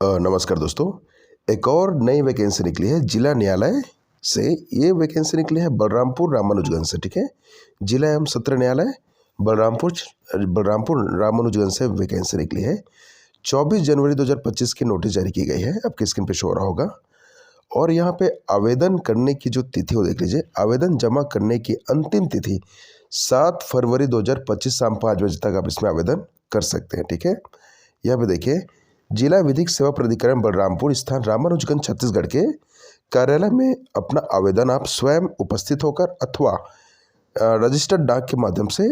नमस्कार दोस्तों। एक और नई वैकेंसी निकली है जिला न्यायालय से। ये वैकेंसी निकली है बलरामपुर रामानुजगंज से। ठीक है, जिला एवं सत्र न्यायालय बलरामपुर रामानुजगंज से वैकेंसी निकली है। 24 जनवरी 2025 की नोटिस जारी की गई है, आपकी स्क्रीन पे शो हो रहा होगा। और यहाँ पे आवेदन करने की जो तिथि हो देख लीजिए। आवेदन जमा करने की अंतिम तिथि 7 फरवरी 2025 शाम 5 बजे तक आप इसमें आवेदन कर सकते हैं। ठीक है, यहाँ पे देखिए, जिला विधिक सेवा प्राधिकरण बलरामपुर स्थान रामानुजगंज छत्तीसगढ़ के कार्यालय में अपना आवेदन आप स्वयं उपस्थित होकर अथवा रजिस्टर्ड डाक के माध्यम से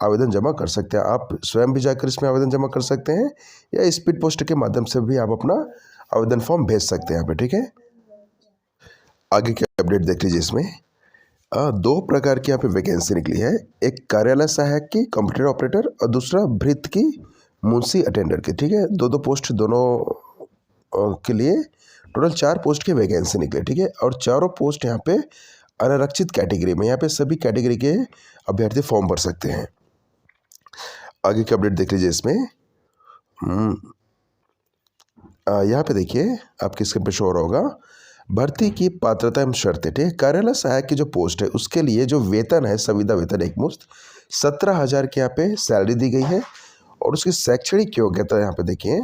आवेदन जमा कर सकते हैं। आप स्वयं भी जाकर इसमें आवेदन जमा कर सकते हैं या स्पीड पोस्ट के माध्यम से भी आप अपना आवेदन फॉर्म भेज सकते हैं यहाँ पे। ठीक है, आगे की अपडेट देख लीजिए। इसमें दो प्रकार की यहाँ पे वैकेंसी निकली है। एक कार्यालय सहायक की कंप्यूटर ऑपरेटर और दूसरा भृत्य की मुंशी अटेंडर की। ठीक है, दो पोस्ट दोनों के लिए टोटल 4 पोस्ट की वैकेंसी निकले। ठीक है, और चारों पोस्ट यहाँ पे अनारक्षित कैटेगरी में, यहाँ पे सभी कैटेगरी के अभ्यर्थी फॉर्म भर सकते हैं। आगे की अपडेट देख लीजिए। इसमें यहाँ पे देखिए, आपकी स्क्रीन पे शो हो रहा होगा भर्ती की पात्रता एवं शर्तें। ठीक है, कार्यालय सहायक की जो पोस्ट है उसके लिए जो वेतन है, संविदा वेतन एक मुश्त 17,000 की यहाँ पे सैलरी दी गई है। और उसकी शैक्षणिक योग्यता यहाँ पे देखिए,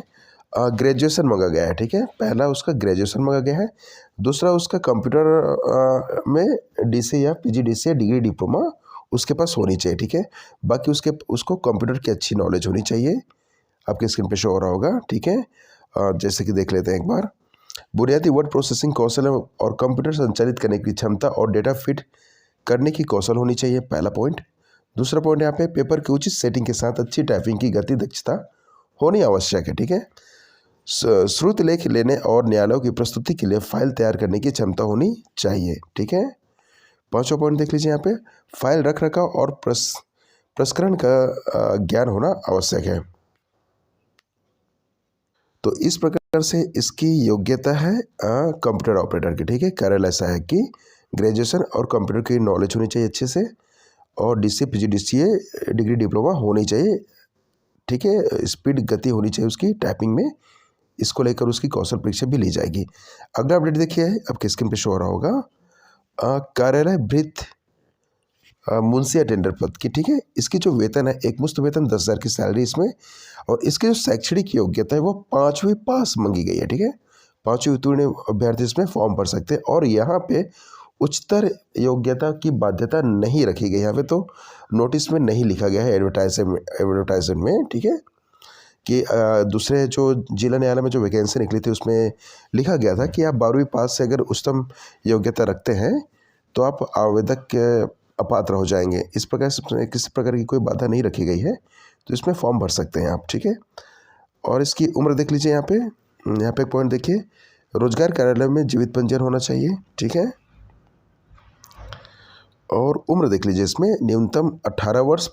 ग्रेजुएशन मांगा गया है। ठीक है, पहला उसका ग्रेजुएशन मांगा गया है, दूसरा उसका कंप्यूटर में डीसी या पीजीडीसी या डिग्री डिप्लोमा उसके पास होनी चाहिए। ठीक है, बाकी उसको कंप्यूटर की अच्छी नॉलेज होनी चाहिए। आपके स्क्रीन पे शो हो रहा होगा। ठीक है, जैसे कि देख लेते हैं एक बार। बुनियादी वर्ड प्रोसेसिंग कौशल और कंप्यूटर संचालित करने की क्षमता और डेटा फिट करने की कौशल होनी चाहिए, पहला पॉइंट। दूसरा पॉइंट यहाँ पे पेपर की उचित सेटिंग के साथ अच्छी टाइपिंग की गति दक्षता होनी आवश्यक है। ठीक है, श्रुत लेख लेने और न्यायालयों की प्रस्तुति के लिए फाइल तैयार करने की क्षमता होनी चाहिए। ठीक है, पांचवा पॉइंट देख लीजिए। यहाँ पे फाइल रख रखाव और प्रसंस्करण का ज्ञान होना आवश्यक है। तो इस प्रकार से इसकी योग्यता है कंप्यूटर ऑपरेटर की। ठीक है, कार्यालय सहायक की ग्रेजुएशन और कंप्यूटर की नॉलेज होनी चाहिए अच्छे से, और डीसी पीजीडीसीए डिग्री डिप्लोमा होनी चाहिए। ठीक है, स्पीड गति होनी चाहिए उसकी टाइपिंग में। इसको लेकर उसकी कौशल परीक्षा भी ली जाएगी। अगला अपडेट देखिए, आपके स्क्रीन पे शो हो रहा होगा कार्यालय भृत्य मुंशी अटेंडर पद की। ठीक है, इसकी जो वेतन है एक मुश्त वेतन 10,000 की सैलरी इसमें, और इसकी जो शैक्षणिक योग्यता है वो 5वीं पास मांगी गई है। ठीक है, 5वीं उत्तीर्ण अभ्यर्थी इसमें फॉर्म भर सकते हैं, और यहाँ पे उच्चतर योग्यता की बाध्यता नहीं रखी गई। यहाँ पे तो नोटिस में नहीं लिखा गया है एडवर्टाइजमेंट में। ठीक है, कि दूसरे जो जिला न्यायालय में जो वैकेंसी निकली थी उसमें लिखा गया था कि आप 12वीं पास से अगर उच्चतम योग्यता रखते हैं तो आप आवेदक के अपात्र हो जाएंगे। इस प्रकार से किसी प्रकार की कोई बाधा नहीं रखी गई है, तो इसमें फॉर्म भर सकते हैं आप। ठीक है, और इसकी उम्र देख लीजिए। यहाँ पे एक पॉइंट देखिए, रोजगार कार्यालय में जीवित पंजीयन होना चाहिए। ठीक है, और उम्र देख लीजिए। इसमें न्यूनतम 18 वर्ष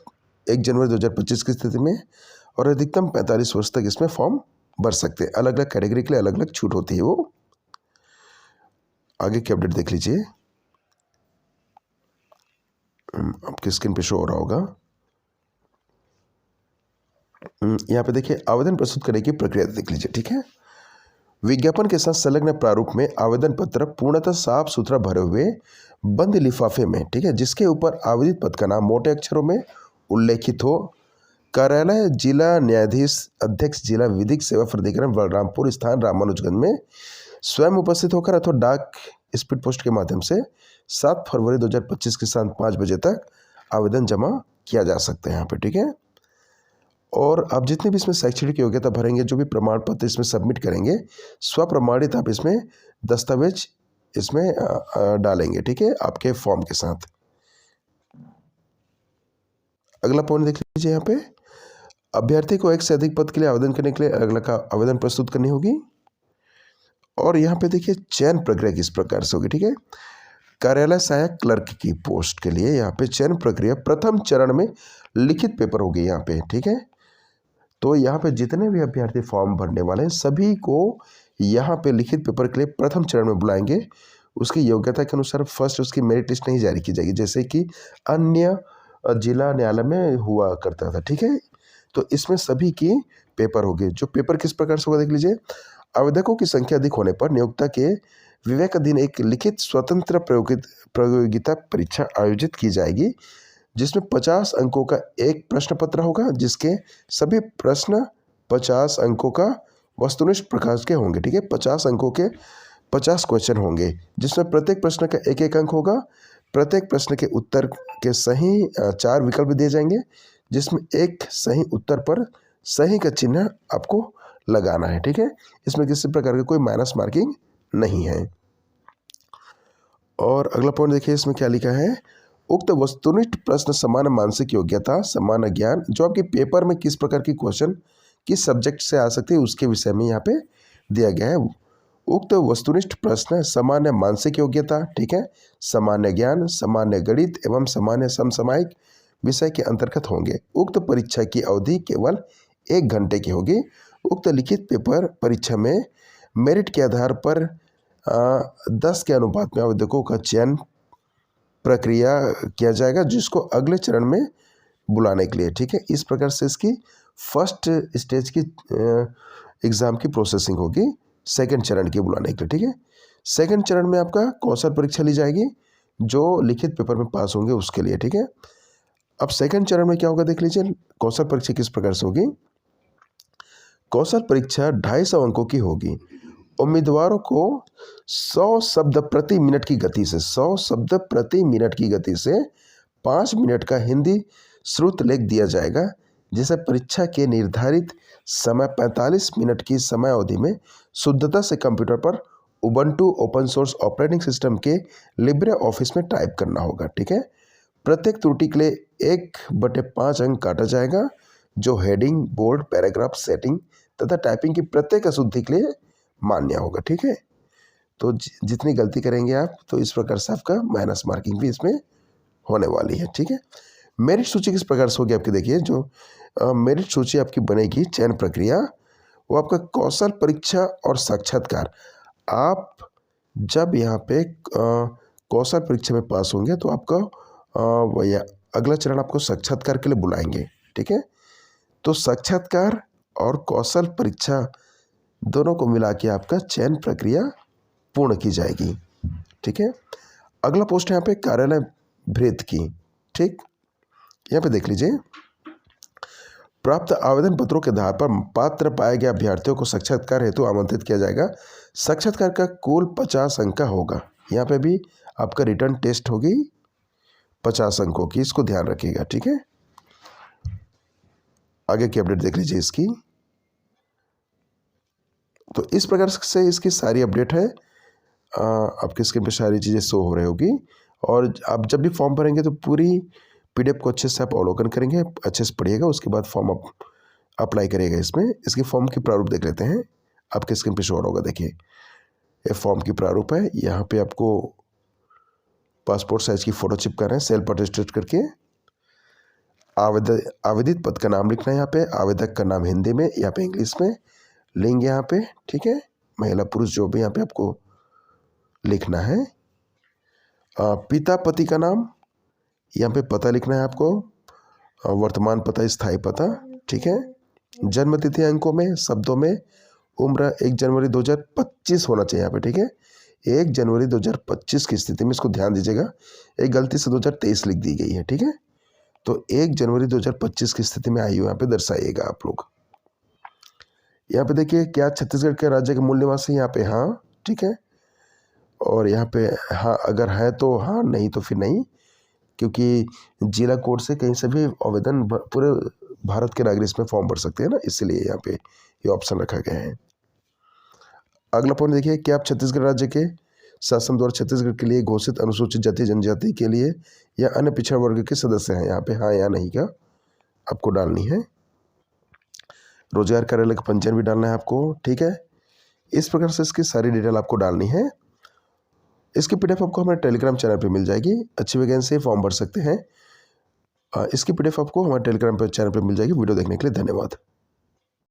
1 जनवरी 2025 की स्थिति में, और अधिकतम 45 वर्ष तक इसमें फॉर्म भर सकते हैं। अलग अलग कैटेगरी के लिए अलग अलग छूट होती है वो। आगे की अपडेट देख लीजिए, आपके स्क्रीन पे शो हो रहा होगा। यहाँ पे देखिए, आवेदन प्रस्तुत करने की प्रक्रिया देख लीजिए। ठीक है, विज्ञापन के साथ संलग्न प्रारूप में आवेदन पत्र पूर्णतः साफ सुथरा भरे हुए बंद लिफाफे में, ठीक है, जिसके ऊपर आवेदित पद का नाम मोटे अक्षरों में उल्लेखित हो, कार्यालय जिला न्यायाधीश अध्यक्ष जिला विधिक सेवा प्राधिकरण बलरामपुर स्थान रामानुजगंज में स्वयं उपस्थित होकर अथवा डाक स्पीड पोस्ट के माध्यम से 7 फरवरी 2025 की शाम 5 बजे तक आवेदन जमा किया जा सकता है यहाँ पे। ठीक है, और आप जितने भी इसमें शैक्षणिक योग्यता भरेंगे, जो भी प्रमाण पत्र इसमें सबमिट करेंगे, स्वप्रमाणित आप इसमें दस्तावेज इसमें डालेंगे। ठीक है, आपके फॉर्म के साथ। अगला पॉइंट देख लीजिए। यहाँ पे अभ्यर्थी को एक से अधिक पद के लिए आवेदन करने के लिए अलग अलग आवेदन प्रस्तुत करनी होगी। और यहाँ पे देखिए, चयन प्रक्रिया किस प्रकार से होगी। ठीक है, कार्यालय सहायक क्लर्क की पोस्ट के लिए यहाँ पे चयन प्रक्रिया प्रथम चरण में लिखित पेपर होगी यहाँ पे। ठीक है, तो यहाँ पे जितने भी अभ्यर्थी फॉर्म भरने वाले हैं सभी को यहाँ पे लिखित पेपर के लिए प्रथम चरण में बुलाएंगे। उसकी योग्यता के अनुसार फर्स्ट उसकी मेरिट लिस्ट नहीं जारी की जाएगी, जैसे कि अन्य जिला न्यायालय में हुआ करता था। ठीक है, तो इसमें सभी की पेपर होगी। जो पेपर किस प्रकार से होगा देख लीजिए। आवेदकों की संख्या अधिक होने पर नियोक्ता के विवेकाधीन एक लिखित स्वतंत्र प्रतियोगिता परीक्षा आयोजित की जाएगी, जिसमें 50 अंकों का एक प्रश्न पत्र होगा, जिसके सभी प्रश्न 50 अंकों का वस्तुनिष्ठ प्रकार के होंगे। ठीक है, 50 अंकों के 50 क्वेश्चन होंगे, जिसमें प्रत्येक प्रश्न का एक एक अंक होगा। प्रत्येक प्रश्न के उत्तर के सही 4 विकल्प दिए जाएंगे, जिसमें एक सही उत्तर पर सही का चिन्ह आपको लगाना है। ठीक है, इसमें किसी प्रकार का कोई माइनस मार्किंग नहीं है। और अगला पॉइंट देखिए, इसमें क्या लिखा है, उक्त वस्तुनिष्ठ प्रश्न समान मानसिक योग्यता, समान ज्ञान, जो आपके पेपर में किस प्रकार की क्वेश्चन किस सब्जेक्ट से आ सकते हैं उसके विषय में यहाँ पे दिया गया है। उक्त वस्तुनिष्ठ प्रश्न सामान्य मानसिक योग्यता, ठीक है, सामान्य ज्ञान, सामान्य गणित एवं सामान्य समसामयिक विषय के अंतर्गत होंगे। उक्त परीक्षा की अवधि केवल 1 घंटे की होगी। उक्त लिखित पेपर परीक्षा में मेरिट के आधार पर 10 के अनुपात में आवेदकों का चयन प्रक्रिया किया जाएगा, जिसको अगले चरण में बुलाने के लिए। ठीक है, इस प्रकार से इसकी फर्स्ट स्टेज की एग्ज़ाम की प्रोसेसिंग होगी सेकंड चरण के बुलाने के लिए। ठीक है, सेकंड चरण में आपका कौशल परीक्षा ली जाएगी, जो लिखित पेपर में पास होंगे उसके लिए। ठीक है, अब सेकंड चरण में क्या होगा देख लीजिए, कौशल परीक्षा किस प्रकार से होगी। कौशल परीक्षा 250 अंकों की होगी। उम्मीदवारों को 100 शब्द प्रति मिनट की गति से 100 शब्द प्रति मिनट की गति से 5 मिनट का हिंदी श्रुत लेख दिया जाएगा, जिसे परीक्षा के निर्धारित समय 45 मिनट की समय अवधि में शुद्धता से कंप्यूटर पर Ubuntu open source operating system के लिब्रे ऑफिस में टाइप करना होगा। ठीक है, प्रत्येक त्रुटि के लिए 1/5 अंक काटा जाएगा, जो हेडिंग, बोल्ड, पैराग्राफ, सेटिंग तथा टाइपिंग की प्रत्येक अशुद्धि के लिए मान्य होगा। ठीक है, तो जितनी गलती करेंगे आप, तो इस प्रकार से आपका माइनस मार्किंग भी इसमें होने वाली है। ठीक है, मेरिट सूची किस प्रकार से होगी आपकी, देखिए, जो मेरिट सूची आपकी बनेगी, चयन प्रक्रिया, वो आपका कौशल परीक्षा और साक्षात्कार। आप जब यहाँ पे कौशल परीक्षा में पास होंगे तो आपका वही अगला चरण आपको साक्षात्कार के लिए बुलाएंगे। ठीक है, तो साक्षात्कार और कौशल परीक्षा दोनों को मिला के आपका चयन प्रक्रिया पूर्ण की जाएगी। ठीक है, अगला पोस्ट है यहाँ पे कार्यालय भृत्य की। ठीक, यहाँ पे देख लीजिए, प्राप्त आवेदन पत्रों के आधार पर पात्र पाए गए अभ्यर्थियों को साक्षात्कार हेतु आमंत्रित किया जाएगा। साक्षात्कार का कुल 50 अंक का होगा। यहाँ पे भी आपका रिटर्न टेस्ट होगी 50 अंकों की, इसको ध्यान रखिएगा। ठीक है, आगे की अपडेट देख लीजिए इसकी। तो इस प्रकार से इसकी सारी अपडेट है, आपके स्क्रीन पे सारी चीज़ें शो हो रही होगी। और आप जब भी फॉर्म भरेंगे तो पूरी PDF को अच्छे से आप अवलोकन करेंगे, अच्छे से पढ़िएगा, उसके बाद फॉर्म आप अप्लाई करिएगा। इसमें इसके फॉर्म की प्रारूप देख लेते हैं, आपके स्क्रीन पे शो होगा। देखिए, ये फॉर्म की प्रारूप है। यहाँ पे आपको पासपोर्ट साइज की फ़ोटो चिपकाना है, सेल्फ अटेस्टेड करके। आवेदित पद का नाम लिखना है यहाँ पे, आवेदक का नाम हिंदी में, यहाँ पे इंग्लिश में लिंग यहाँ पे। ठीक है, महिला पुरुष जो भी यहाँ पे आपको लिखना है। पिता पति का नाम, यहाँ पे पता लिखना है आपको, वर्तमान पता, स्थायी पता। ठीक है, जन्म तिथि अंकों में, शब्दों में, उम्र 1 जनवरी 2025 होना चाहिए यहाँ पे। ठीक है, 1 जनवरी 2025 की स्थिति में इसको ध्यान दीजिएगा, एक गलती से 2023 लिख दी गई है। ठीक है, तो 1 जनवरी 2025 की स्थिति में आयु यहाँ पे दर्शाइएगा आप लोग। यहाँ पे देखिए, क्या छत्तीसगढ़ के राज्य के मूल निवासी, यहाँ पे हाँ। ठीक है, और यहाँ पे हाँ अगर है तो हाँ, नहीं तो फिर नहीं, क्योंकि जिला कोड से कहीं से भी आवेदन पूरे भारत के नागरिक इसमें फॉर्म भर सकते हैं ना, इसलिए यहाँ पे ये ऑप्शन रखा गया है। अगला पॉइंट देखिए, क्या आप छत्तीसगढ़ राज्य के शासन द्वारा छत्तीसगढ़ के लिए घोषित अनुसूचित जाति जनजाति के लिए या अन्य पिछड़ा वर्ग के सदस्य हैं। यहाँ पे हाँ या नहीं का आपको डालनी है। रोजगार कार्यालय का पंजीयन भी डालना है आपको। ठीक है, इस प्रकार से इसकी सारी डिटेल आपको डालनी है। इसकी PDF आपको हमारे टेलीग्राम चैनल पे मिल जाएगी। अच्छी वैकेंसी फॉर्म भर सकते हैं। इसकी PDF आपको हमारे टेलीग्राम चैनल पे मिल जाएगी। वीडियो देखने के लिए धन्यवाद।